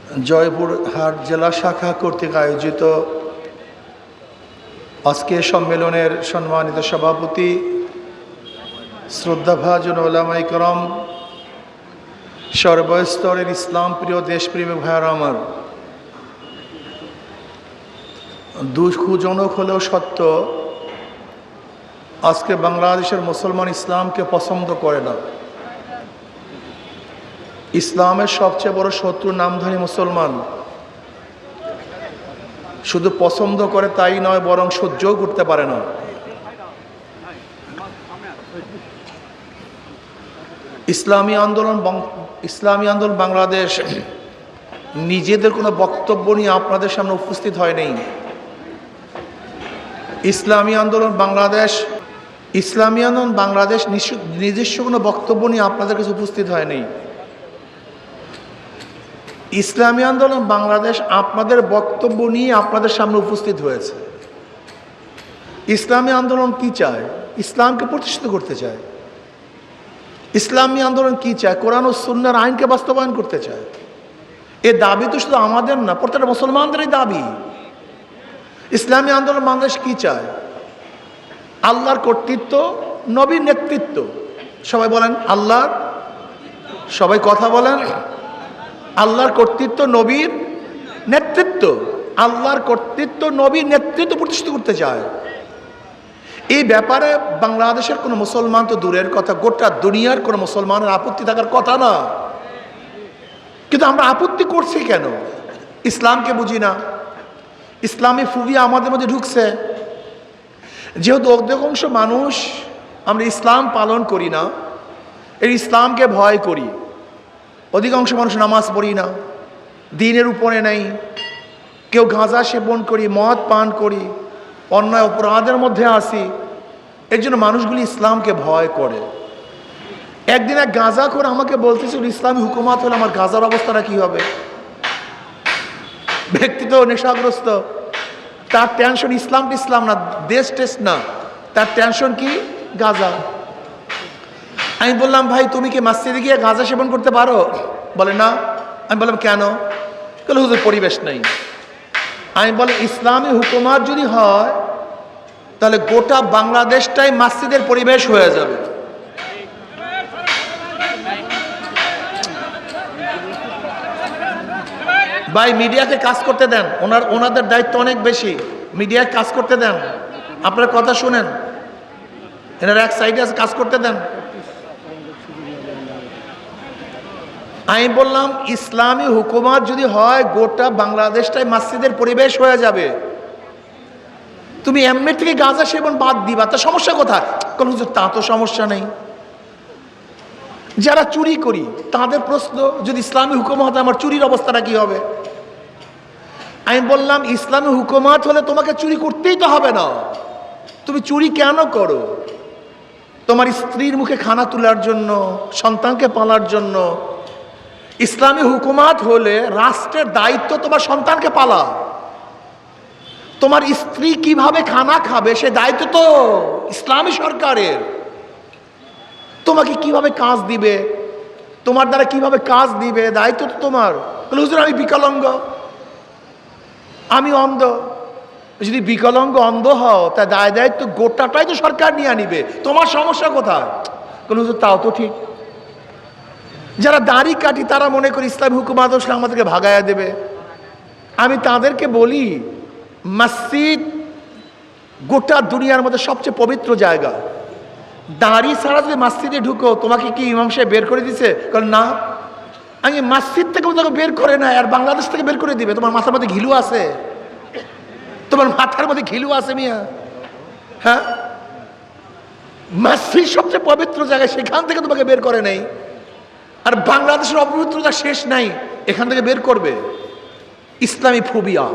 জয়পুরহাট জেলা শাখা কর্তৃক আয়োজিত আজকের সম্মেলনের সম্মানিত সভাপতি শ্রদ্ধাভাজন ওলামায়ে কেরাম, সর্বস্তরের ইসলাম প্রিয় দেশপ্রেমিক ভাইয়েরা আমার, দুঃখজনক হলেও সত্য, আজকে বাংলাদেশের মুসলমান ইসলামকে পছন্দ করে না। ইসলামের সবচেয়ে বড় শত্রু নামধারী মুসলমান শুধু পছন্দ করে তাই নয়, বরং সহ্যও করতে পারে না। ইসলামী আন্দোলন বাংলাদেশ নিজেদের কোনো বক্তব্য নিয়ে আপনাদের সামনে উপস্থিত হয় নাই। ইসলামী আন্দোলন বাংলাদেশ নিজস্ব কোনো বক্তব্য নিয়ে আপনাদের কাছে উপস্থিত হয়নি। ইসলামী আন্দোলন বাংলাদেশ আপনাদের বক্তব্য নিয়ে আপনাদের সামনে উপস্থিত হয়েছে। ইসলামী আন্দোলন কি চায়? ইসলামকে প্রতিষ্ঠিত করতে চায়। ইসলামী আন্দোলন কি চায়? কোরআন ও সুন্নাহর আইনকে বাস্তবায়ন করতে চায়। এ দাবি তো শুধু আমাদের না, প্রত্যেকটা মুসলমানদেরই দাবি। ইসলামী আন্দোলন বাংলাদেশ কি চায়? আল্লাহর কর্তৃত্ব, নবীর নেতৃত্ব। সবাই বলেন আল্লাহর, সবাই কথা বলেন আল্লাহর কর্তৃত্ব, নবীর নেতৃত্ব। আল্লাহর কর্তৃত্ব, নবীর নেতৃত্ব প্রতিষ্ঠিত করতে চায়। এই ব্যাপারে বাংলাদেশের কোনো মুসলমান তো দূরের কথা, গোটা দুনিয়ার কোনো মুসলমানের আপত্তি থাকার কথা না। কিন্তু আমরা আপত্তি করছি কেন? ইসলামকে বুঝি না, ইসলামী ফুবিয়া আমাদের মধ্যে ঢুকছে। যেহেতু অধিকাংশ মানুষ আমরা ইসলাম পালন করি না, এই ইসলামকে ভয় করি। অধিকাংশ মানুষ নামাজ পড়ি না, দ্বীনের উপরে নেই, কেউ গাঁজা সেবন করি, মদ পান করি, অন্যায় অপরাধের মধ্যে আসি। এর জন্য মানুষগুলি ইসলামকে ভয় করে। একদিন এক গাঁজাখোর আমাকে বলতেছিল, ইসলামী হুকুমাত হলে আমার গাঁজার অবস্থাটা কি হবে? ব্যক্তি তো নেশাগ্রস্ত, তার টেনশন ইসলাম না, দেশ টেস্ট না, তার টেনশন কি? গাঁজা। আমি বললাম, ভাই তুমি কি মসজিদে গিয়ে গাঁজা সেবন করতে পারো? বলে না। আমি বললাম কেন? বলে হুজুর পরিবেশ নেই। আমি বললাম ইসলামী হুকুমাত যদি হয় তাহলে গোটা বাংলাদেশটাই মসজিদের পরিবেশ হয়ে যাবে। ভাই মিডিয়াকে কাজ করতে দেন, ওনাদের দায়িত্ব অনেক বেশি। মিডিয়ায় কাজ করতে দেন, আপনার কথা শুনেন, এনারা এক সাইডে কাজ করতে দেন। আমি বললাম ইসলামী হুকুমাত যদি হয় গোটা বাংলাদেশটাই মসজিদের পরিবেশ হয়ে যাবে। তুমি এমনি থেকে গাঁজা সেবন বাদ দিবা, তা সমস্যা কোথায়? কারণ হুজুর তা তো সমস্যা নেই। যারা চুরি করি তাদের প্রশ্ন, যদি ইসলামী হুকুমাত হয় আমার চুরির অবস্থাটা কি হবে? আমি বললাম ইসলামী হুকুমাত হলে তোমাকে চুরি করতেই তো হবে না। তুমি চুরি কেন করো? তোমার স্ত্রীর মুখে খানা তোলার জন্য, সন্তানকে পালার জন্য। ইসলামী হুকুমাত হলে রাষ্ট্রের দায়িত্ব তোমার সন্তানকে পালা। তোমার স্ত্রী কিভাবে খানা খাবে সে দায়িত্ব তো ইসলামী সরকারের। তোমাকে কিভাবে কাজ দিবে, তোমার দ্বারা কিভাবে কাজ দিবে, দায়িত্ব তো তোমার। হুজুর আমি বিকলাঙ্গ, আমি অন্ধ। যদি বিকলাঙ্গ অন্ধ হও তা দায়িত্ব গোটাটাই তো সরকার নিয়ে নিবে, তোমার সমস্যা কোথায়? হুজুর তাও তো ঠিক। যারা দাড়ি কাটি তারা মনে করি ইসলামী হুকুমাত আসলে আমাদেরকে ভাগায়া দেবে। আমি তাদেরকে বলি মসজিদ গোটা দুনিয়ার মধ্যে সবচেয়ে পবিত্র জায়গা। দাড়ি ছাড়া যদি মসজিদে ঢুকো তোমাকে কি ইমাম সাহেব বের করে দিছে? কারণ না, আমি মসজিদ থেকে তোমাকে বের করে না, আর বাংলাদেশ থেকে বের করে দিবে। তোমার মাথার মধ্যে ঘিলু আছে? তোমার মাথার মধ্যে ঘিলু আছে মিয়া? হ্যাঁ, মসজিদ সবচেয়ে পবিত্র জায়গা, সেখান থেকে তোমাকে বের করে নেই। আর বাংলাদেশের অপবিত্রতা শেষ নাই, এখান থেকে বের করবে। ইসলামী ফোবিয়া,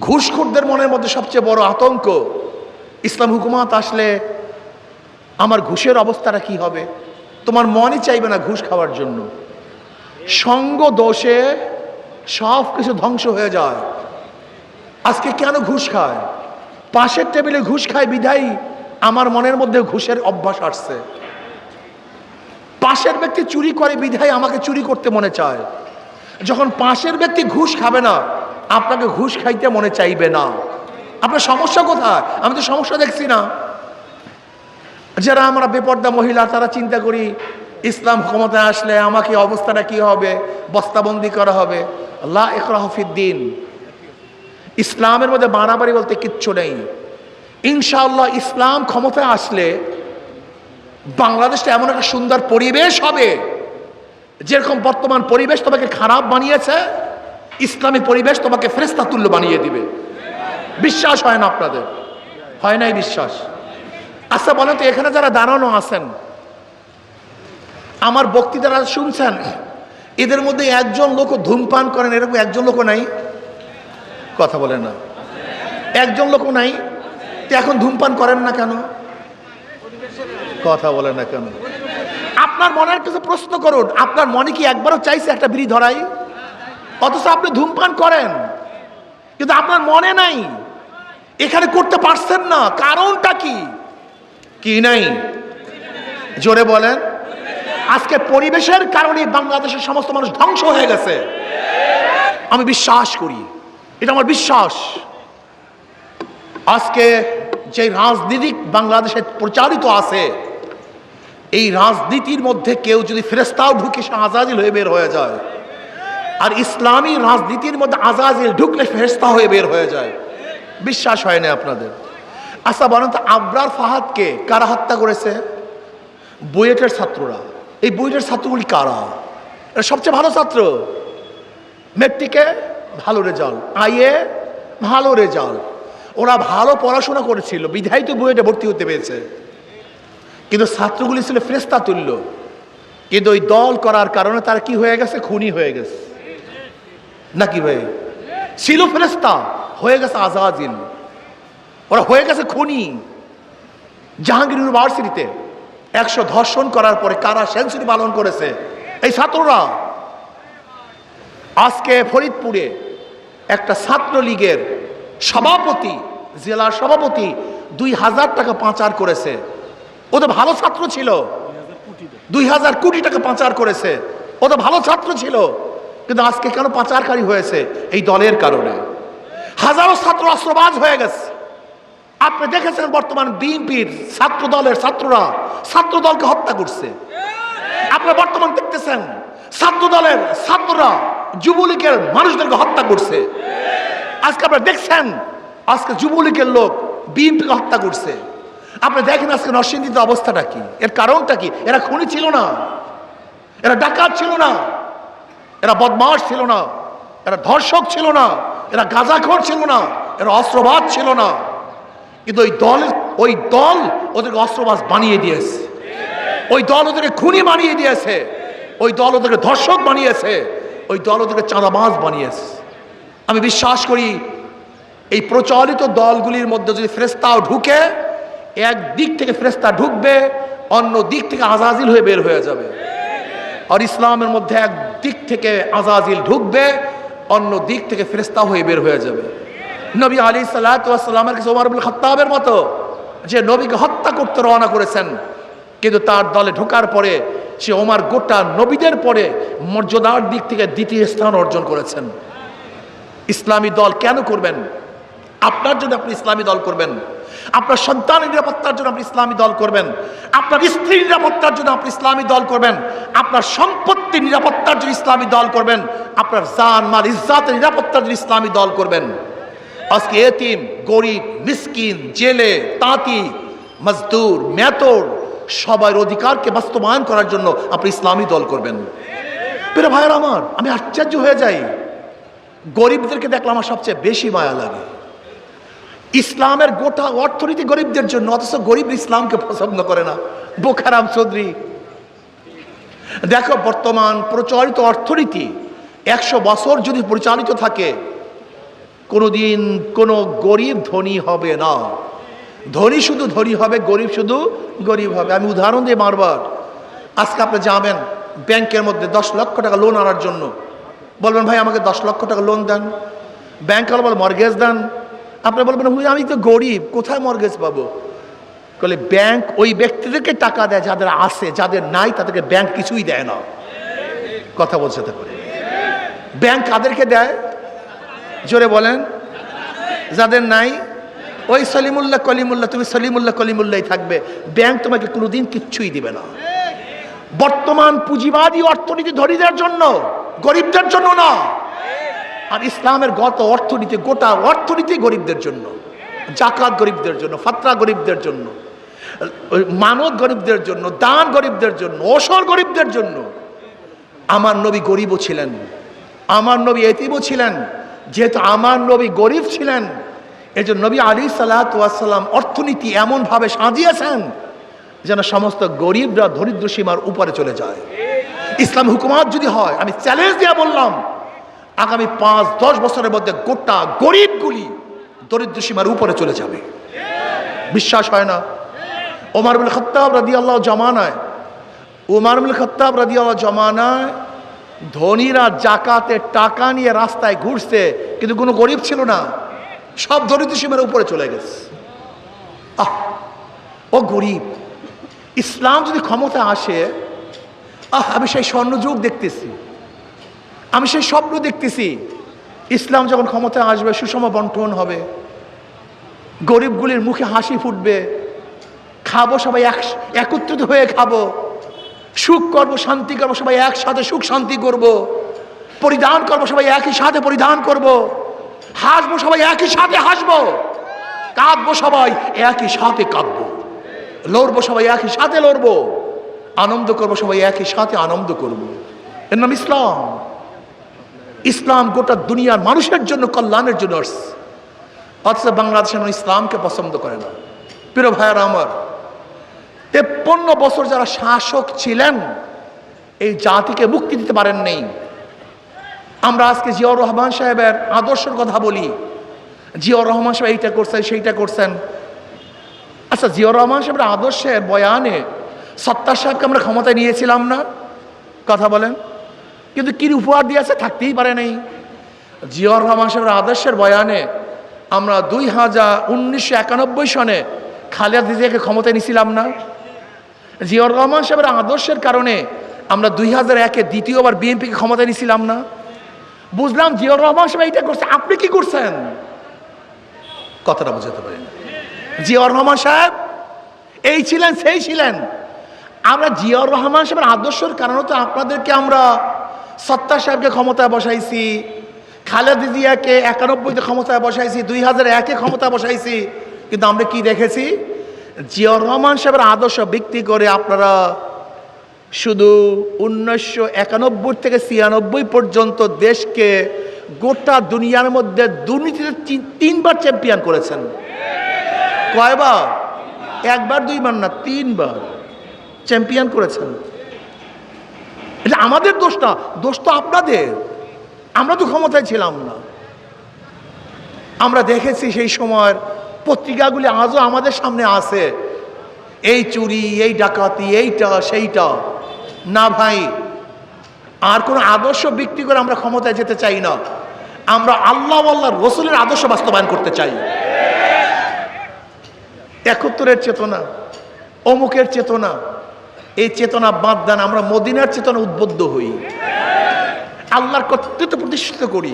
ঘুষখোরদের মনের মধ্যে সবচেয়ে বড় আতঙ্ক। ইসলাম হুকুমাত আসলে আমার ঘুষের অবস্থাটা কি হবে? তোমার মনই চাইবে না ঘুষ খাওয়ার জন্য। সঙ্গ দোষে সব কিছু ধ্বংস হয়ে যায়। আজকে কেন ঘুষ খায়? পাশের টেবিলে ঘুষ খায় বিধায়ী আমার মনের মধ্যে ঘুষের অভ্যাস আসছে। পাশের ব্যক্তি চুরি করে বিধায় আমাকে চুরি করতে মনে চায়। যখন পাশের ব্যক্তি ঘুষ খাবে না, আপনাকে ঘুষ খাইতে মনে চাইবে না। আপনার সমস্যা কোথায়? আমি তো সমস্যা দেখছি না। যারা আমরা বেপর্দা মহিলা, তারা চিন্তা করি ইসলাম ক্ষমতায় আসলে আমাকে অবস্থাটা কি হবে, বস্তাবন্দি করা হবে। লা ইকরাহা ফিদ্দিন, ইসলামের মধ্যে বাড়াবাড়ি বলতে কিচ্ছু নেই। ইনশাআল্লাহ ইসলাম ক্ষমতায় আসলে বাংলাদেশটা এমন একটা সুন্দর পরিবেশ হবে, যেরকম বর্তমান পরিবেশ তোমাকে খারাপ বানিয়েছে, ইসলামী পরিবেশ তোমাকে ফেরেশতা তুল্য বানিয়ে দিবে। বিশ্বাস হয় না আপনাদের? হয় নাই বিশ্বাস? আচ্ছা বলেন তো, এখানে যারা দাঁড়ানো আছেন, আমার বক্তৃতারা শুনছেন, এদের মধ্যে একজন লোক ধূমপান করেন এরকম একজন লোক নাই? কথা বলেন না। একজন লোক নাই? তো এখন ধূমপান করেন না কেন? কথা বলেন না কেন? আপনার মনের কাছে প্রশ্ন করুন, আপনার মনে কি একবারও চাইছে একটা বিড়ি ধরাই? অথচ আপনি ধূমপান করেন, কিন্তু আপনার মনে নাই, এখানে করতে পারছেন না। কারণটা কি? কি নাই? জোরে বলেন। আজকে পরিবেশের কারণে বাংলাদেশের সমস্ত মানুষ ধ্বংস হয়ে গেছে। আমি বিশ্বাস করি, এটা আমার বিশ্বাস। আজকে যে রাজনীতি বাংলাদেশে প্রচারিত আছে, এই রাজনীতির মধ্যে কেউ যদি ফেরেশতাও ঢুকে সে আজাজিল হয়ে বের হয়ে যায়, আর ইসলামী রাজনীতির মধ্যে আজাজিল ঢুকলে ফেরেশতা হয়ে বের হয়ে যায়। বিশ্বাস হয় না আপনাদের? আচ্ছা বলেন তো, আবরার ফাহাদকে কারা হত্যা করেছে? বুয়েটের ছাত্ররা। এই বুয়েটের ছাত্রগুলি কারা? এরা সবচেয়ে ভালো ছাত্র, মেট্রিকে ভালো রেজাল্ট, আইএ ভালো রেজাল্ট, ওরা ভালো পড়াশোনা করেছিল বিধায় তো বুয়েটে ভর্তি হতে পেরেছে। কিন্তু ছাত্রগুলি ছিল ফেরেশতা তুল্য, কিন্তু ওই দল করার কারণে তারা কি হয়ে গেছে? খুনি হয়ে গেছে। নাকি ভাই? ছিল ফেরেশতা, হয়ে গেছে আজাজিল। ওরা হয়ে গেছে খুনি। জাহাঙ্গীর ইউনিভার্সিটিতে 100 ধর্ষণ করার পরে কারা সেঞ্চুরি পালন করেছে? এই ছাত্ররা। আজকে ফরিদপুরে একটা ছাত্রলীগের সভাপতি, জেলার সভাপতি 2000 টাকা পাচার করেছে। ও তো ভালো ছাত্র ছিল। 2000 কোটি টাকা পাচার করেছে। ও তো ভালো ছাত্র ছিল, কিন্তু আজকে কেন পাচারকারী হয়েছে? এই দলের কারণে। হাজারো ছাত্র অস্ত্রবাজ হয়ে গেছে। আপনি দেখেছেন বর্তমান বিএনপির ছাত্র দলের ছাত্ররা ছাত্র দলকে হত্যা করছে। আপনি বর্তমান দেখতেছেন ছাত্র দলের ছাত্ররা যুবলীগের মানুষদেরকে হত্যা করছে। আজকে আপনারা দেখছেন আজকে যুবলীগের লোক বিএনপিকে হত্যা করছে। আপনি দেখেন আজকে নরসিংদীতে অবস্থাটা কি? এর কারণটা কি? এরা খুনি ছিল না, এরা ডাকাত ছিল না, এরা বদমাশ ছিল না, এরা ধর্ষক ছিল না, এরা গাঁজাখোর ছিল না, এরা অস্ত্রবাজ ছিল না। কিন্তু ওই দল ওদেরকে অস্ত্রবাজ বানিয়ে দিয়েছে, ওই দল ওদেরকে খুনি বানিয়ে দিয়েছে, ওই দল ওদেরকে ধর্ষক বানিয়েছে, ওই দল ওদেরকে চাঁদাবাজ বানিয়েছে। আমি বিশ্বাস করি এই প্রচলিত দলগুলির মধ্যে যদি ফেরেশতাও ঢুকে, এক দিক থেকে ফেরেশতা ঢুকবে, অন্য দিক থেকে আজাজিল হয়ে বের হয়ে যাবে। আর ইসলামের মধ্যে এক দিক থেকে আজাজিল ঢুকবে, অন্য দিক থেকে ফেরেশতা হয়ে বের হয়ে যাবে। নবী আলাইহিস সালামের কাছে ওমর ইবনে খাত্তাবের মতো যে নবীকে হত্যা করতে রওনা করেছেন, কিন্তু তার দলে ঢোকার পরে সে ওমর গোটা নবীদের পরে মর্যাদার দিক থেকে দ্বিতীয় স্থান অর্জন করেছেন। ইসলামী দল কেন করবেন? আপনার জন্য আপনি ইসলামী দল করবেন, আপনার সন্তানের নিরাপত্তার জন্য আপনি ইসলামী দল করবেন, আপনার স্ত্রীর নিরাপত্তার জন্য আপনি ইসলামী দল করবেন, আপনার সম্পত্তির নিরাপত্তার জন্য ইসলামী দল করবেন, আপনার জান মাল ইজ্জতের নিরাপত্তার জন্য ইসলামী দল করবেন। আজকে এতিম, গরিব, মিসকিন, জেলে, তাঁতি, মজদুর, মেতর সবার অধিকারকে বাস্তবায়ন করার জন্য আপনি ইসলামী দল করবেন। প্রিয় ভাইয়েরা আমার, আমি আশ্চর্য হয়ে যাই, গরিবদেরকে দেখলে আমার সবচেয়ে বেশি মায়া লাগে। ইসলামের গোটা অর্থনীতি গরিবদের জন্য, অথচ গরিব ইসলামকে পছন্দ করে না। বোখারাম চৌধুরী দেখো, বর্তমান প্রচলিত অর্থনীতি 100 বছর যদি পরিচালিত থাকে, কোনোদিন কোনো গরিব ধনী হবে না। ধনী শুধু ধনী হবে, গরিব শুধু গরিব হবে। আমি উদাহরণ দিয়ে বারবার, আজকে আপনি যাবেন ব্যাংকের মধ্যে 10 লক্ষ টাকা লোন আনার জন্য, বলবেন ভাই আমাকে 10 লক্ষ টাকা লোন দেন। ব্যাংক বল মর্গেজ দেন। আপনি বলবেন হুই আমি তো গরিব, কোথায় মর্গেজ পাবো? বলে ব্যাংক ওই ব্যক্তিদেরকে টাকা দেয় যাদের আছে, যাদের নাই তাদেরকে ব্যাংক কিছুই দেয় না। কথা বলছে তা করে ব্যাংক কাদেরকে দেয়? জোরে বলেন। যাদের নাই, ওই সলিমুল্লাহ কলিমুল্লাহ, তুমি সলিমুল্লাহ কলিমুল্লাহ থাকবে, ব্যাংক তোমাকে কোনোদিন কিচ্ছুই দিবে না। বর্তমান পুঁজিবাদী অর্থনীতি ধনীদের জন্য, গরিবদের জন্য না। আর ইসলামের গোটা অর্থনীতি গরিবদের জন্য। জাকাত গরিবদের জন্য, ফাতরা গরিবদের জন্য, মানত গরিবদের জন্য, দান গরিবদের জন্য, ওসর গরিবদের জন্য। আমার নবী গরিবও ছিলেন, আমার নবী এতিমও ছিলেন। যেহেতু আমার নবী গরিব ছিলেন, এই জন্য নবী আলাইহিস সালাতু ওয়াস সালাম অর্থনীতি এমনভাবে সাজিয়েছেন যেন সমস্ত গরিবরা দরিদ্র সীমার উপরে চলে যায়। ইসলাম হুকুমত যদি হয়, আমি চ্যালেঞ্জ দিয়ে বললাম, আগামী 5-10 বছরের মধ্যে গোটা গরিবগুলি দরিদ্র সীমার উপরে চলে যাবে। বিশ্বাস হয় না? ওমর ইবনে খাত্তাব রাদিয়াল্লাহু জামানায়, ওমর ইবনে খাত্তাব রাদিয়াল্লাহু জামানায় ধনীরা জাকাতের টাকা নিয়ে রাস্তায় ঘুরছে, কিন্তু কোনো গরিব ছিল না, সব দরিদ্র সীমার উপরে চলে গেছে। ও গরিব। ইসলাম যদি ক্ষমতা আসে, আমি সেই স্বর্ণযুগ দেখতেছি, আমি সেই স্বপ্ন দেখতেছি। ইসলাম যখন ক্ষমতায় আসবে, সুষম বন্টন হবে, গরিবগুলির মুখে হাসি ফুটবে, খাবো সবাই একত্রিত হয়ে খাবো, সুখ করবো, শান্তি করবো, সবাই একসাথে সুখ শান্তি করব, পরিধান করবো সবাই একই সাথে পরিধান করব, হাসবো সবাই একই সাথে হাসবো, কাঁদবো সবাই একই সাথে কাঁদবো, লড়বো সবাই একই সাথে লড়বো, আনন্দ করবো সবাই একই সাথে আনন্দ করব। এর নাম ইসলাম। ইসলাম গোটা দুনিয়ার মানুষের জন্য, কল্যাণের জন্য আসছে। অথচ বাংলাদেশের মানুষ ইসলামকে পছন্দ করে না। প্রিয় ভাইয়ারা আমার, 53 বছর যারা শাসক ছিলেন, এই জাতিকে মুক্তি দিতে পারেন নাই। আমরা আজকে জিয়াউর রহমান সাহেবের আদর্শের কথা বলি, জিয়াউর রহমান সাহেব এইটা করছেন সেইটা করছেন। আচ্ছা, জিয়াউর রহমান সাহেবের আদর্শের বয়ানে সত্তার সাহেবকে আমরা ক্ষমতায় নিয়েছিলাম না? কথা বলেন। কিন্তু কি উপহার দিয়েছে? থাকতেই পারে নাই। জিয়াউর রহমান সাহেবের আদর্শের বয়ানে আমরা 1991 সনে খালেদা জিয়াকে ক্ষমতায় নিয়েছিলাম না? জিয়াউর রহমান সাহেবের আদর্শের কারণে আমরা 2001-এ দ্বিতীয়বার বিএনপিকে ক্ষমতায় নিয়েছিলাম না? বুঝলাম জিয়াউর রহমান সাহেব এইটা করছে, আপনি কি করছেন? কথাটা বুঝাতে পারি না। জিয়াউর রহমান সাহেব এই ছিলেন, সেই ছিলেন। আমরা জিয়াউর রহমান সাহেবের আদর্শের কারণে তো আপনাদেরকে আমরা সত্তার সাহেবকে ক্ষমতায় বসাইছি, খালেদা জিয়াকে 91-তে ক্ষমতায় বসাইছি, 2001-এ ক্ষমতায় বসাইছি। কিন্তু আমরা কি দেখেছি? জিয়াউর রহমান সাহেবের আদর্শ ভিত্তি করে আপনারা শুধু 1991 থেকে 96 পর্যন্ত দেশকে গোটা দুনিয়ার মধ্যে দুর্নীতিতে 3বার চ্যাম্পিয়ন করেছেন। কয়বার? 1বার 2বার না, 3বার চ্যাম্পিয়ন করেছেন। এটা আমাদের দোষ না, দোষ তো আপনাদের। আমরা তো ক্ষমতায় ছিলাম না। আমরা দেখেছি সেই সময়ের পত্রিকাগুলি আজও আমাদের সামনে আছে, এই চুরি, এই ডাকাতি, এইটা সেইটা। না ভাই, আর কোনো আদর্শ বিক্রি করে আমরা ক্ষমতায় যেতে চাই না। আমরা আল্লাহ রসুলের আদর্শ বাস্তবায়ন করতে চাই। 71-এর চেতনা, অমুকের চেতনা, এই চেতনা বাদ দেন। আমরা মদিনার চেতনা উদ্বুদ্ধ হই, আল্লাহর কর্তৃত্ব প্রতিষ্ঠিত করি,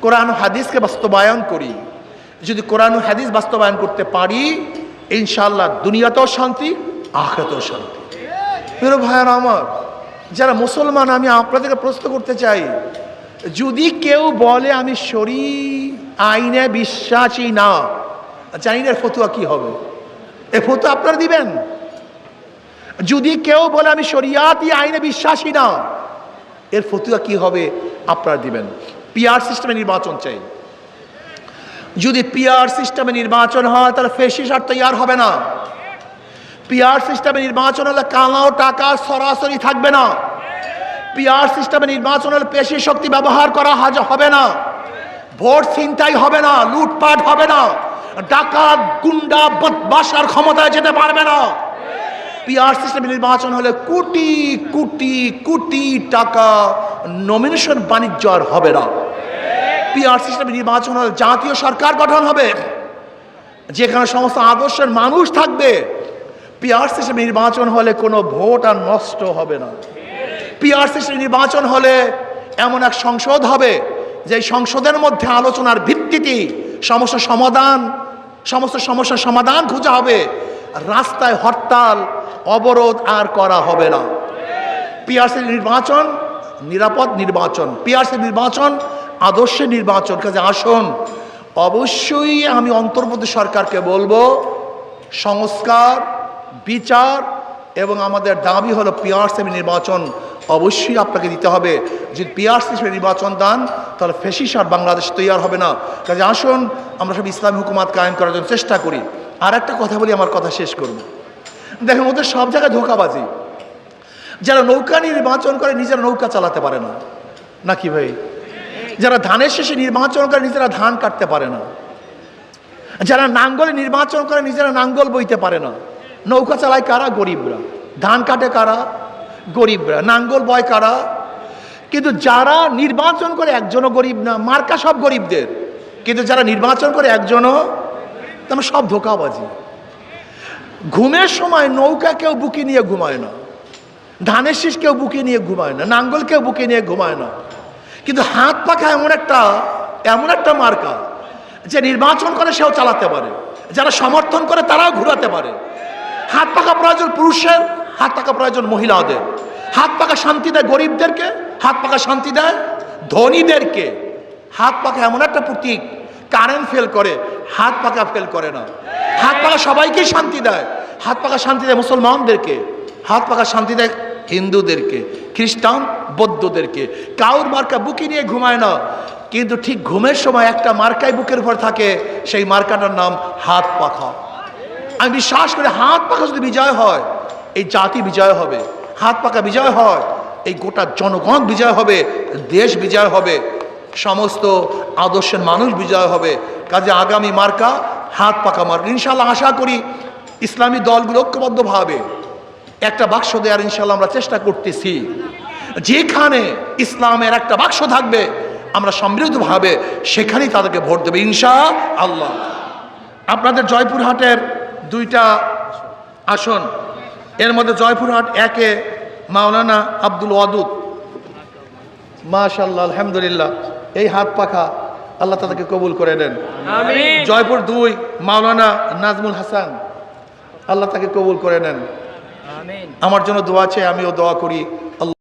কোরআন ও হাদিসকে বাস্তবায়ন করি। যদি কোরআন ও হাদিস বাস্তবায়ন করতে পারি, ইনশাআল্লাহ দুনিয়াতেও শান্তি, আখিরাতেও শান্তি। প্রিয় ভাইয়ারা আমার, যারা মুসলমান, আমি আপনাদেরকে প্রশ্ন করতে চাই, যদি কেউ বলে আমি শরীয়ত আইনে বিশ্বাসী না, জানি না ফতোয়া কি হবে। এ ফতোয়া আপনারা দিবেন? যদি কেউ বলে আমি শরীয়তি আইনে বিশ্বাসী না, এর ফতোয়া কি হবে আপনারা দিবেন? পিআর সিস্টেমে নির্বাচন চাই। যদি পিআর সিস্টেমে নির্বাচন হয়, তাহলে ফ্যাসিস্ট আর তৈরি হবে না। পিআর সিস্টেমে নির্বাচন হলে কালো টাকা সরাসরি থাকবে না। পিআর সিস্টেমে নির্বাচন হলে পেশি শক্তি ব্যবহার করা হবে না, ভোট ছিনতাই হবে না, লুটপাট হবে না, ডাকাত গুন্ডা বদমাশের ক্ষমতায় যেতে পারবে না। পিআর সিস্টেমে নির্বাচন হলে কোটি কোটি কোটি টাকা নমিনেশন বাণিজ্য আর হবে না। পিআর সিস্টেমে নির্বাচন হলে জাতীয় সরকার গঠন হবে, যেখানে সমস্ত আদর্শের মানুষ থাকবে। পিআর সিস্টেমে নির্বাচন হলে কোনো ভোট আর নষ্ট হবে না। পিআর সিস্টেমে নির্বাচন হলে এমন এক সংসদ হবে যে সংসদের মধ্যে আলোচনার ভিত্তিতে সমস্ত সমস্যার সমাধান খোঁজা হবে। রাস্তায় হরতাল অবরোধ আর করা হবে না। পিআরসি নির্বাচন নিরাপদ নির্বাচন, পিআরসি নির্বাচন আদর্শের নির্বাচন। কাজে আসুন, অবশ্যই আমি অন্তর্বর্তী সরকারকে বলবো, সংস্কার, বিচার এবং আমাদের দাবি হলো পিআরসি নির্বাচন অবশ্যই আপনাকে দিতে হবে। যদি পিআরসি নির্বাচন দেন তাহলে ফ্যাসিস্ট আর বাংলাদেশ তৈরি হবে না। কাজে আসুন আমরা সব ইসলামী হুকুমাত কায়েম করার জন্য চেষ্টা করি। আর একটা কথা বলি, আমার কথা শেষ করব। দেখেন, ওদের সব জায়গায় ধোঁকাবাজি। যারা নৌকা নির্বাচন করে নিজেরা নৌকা চালাতে পারে না, নাকি ভাই? যারা ধানের শেষে নির্বাচন করে নিজেরা ধান কাটতে পারে না। যারা নাঙ্গলে নির্বাচন করে নিজেরা নাঙ্গল বইতে পারে না। নৌকা চালায় কারা? গরিবরা। ধান কাটে কারা? গরিবরা। নাঙ্গল বয় কারা? কিন্তু যারা নির্বাচন করে একজনও গরিব না, মার্কা সব গরিবদের। কিন্তু যারা নির্বাচন করে একজনও, তারা সব ধোঁকাবাজি। ঘুমের সময় নৌকা কেউ বুকে নিয়ে ঘুমায় না, ধানের শীষ কেউ বুকে নিয়ে ঘুমায় না, নাঙ্গল কেউ বুকে নিয়ে ঘুমায় না। কিন্তু হাত পাখা এমন একটা মার্কা যে নির্বাচন করে সেও চালাতে পারে, যারা সমর্থন করে তারাও ঘুরাতে পারে। হাত পাখা প্রয়োজন পুরুষের, হাত পাখা প্রয়োজন মহিলাদের। হাত পাখা শান্তি দেয় গরিবদেরকে, হাত পাখা শান্তি দেয় ধনীদেরকে। হাত পাখা এমন একটা প্রতীক, কারেন্ট ফেল করে, হাত পাখা ফেল করে না। হাত পাখা সবাইকে শান্তি দেয়। হাত পাখা শান্তি দেয় মুসলমানদেরকে, হাত পাখা শান্তি দেয় হিন্দুদেরকে, খ্রিস্টান, বৌদ্ধদেরকে। কাউর মার্কা বুকে নিয়ে ঘুমায় না, কিন্তু ঠিক ঘুমের সময় একটা মার্কাই বুকের উপর থাকে, সেই মার্কাটার নাম হাত পাখা। আমি বিশ্বাস করি হাত পাখা যদি বিজয় হয়, এই জাতি বিজয় হবে। হাত পাখা বিজয় হয়, এই গোটা জনগণ বিজয় হবে, দেশ বিজয় হবে, সমস্ত আদর্শের মানুষ বিজয় হবে। কাজে আগামী মার্কা হাত পাখা মার্কা। ইনশাল্লাহ আশা করি ইসলামী দলগুলো ঐক্যবদ্ধভাবে একটা বাক্স দেওয়ার ইনশাল্লাহ আমরা চেষ্টা করতেছি। যেখানে ইসলামের একটা বাক্স থাকবে আমরা সমৃদ্ধভাবে সেখানেই তাদেরকে ভোট দেবে ইনশাআল্লাহ। আপনাদের জয়পুরহাটের 2টা আসন, এর মধ্যে জয়পুরহাট 1-এ মাওলানা আব্দুল ওয়াদুদ, মাশাআল্লাহ, আলহামদুলিল্লাহ, এই হাত পাখা আল্লাহ তাদেরকে কবুল করে নেন। জয়পুর 2 মাওলানা নাজমুল হাসান, আল্লাহ তাকে কবুল করে নেন। আমার জন্য দোয়া আছে, আমিও দোয়া করি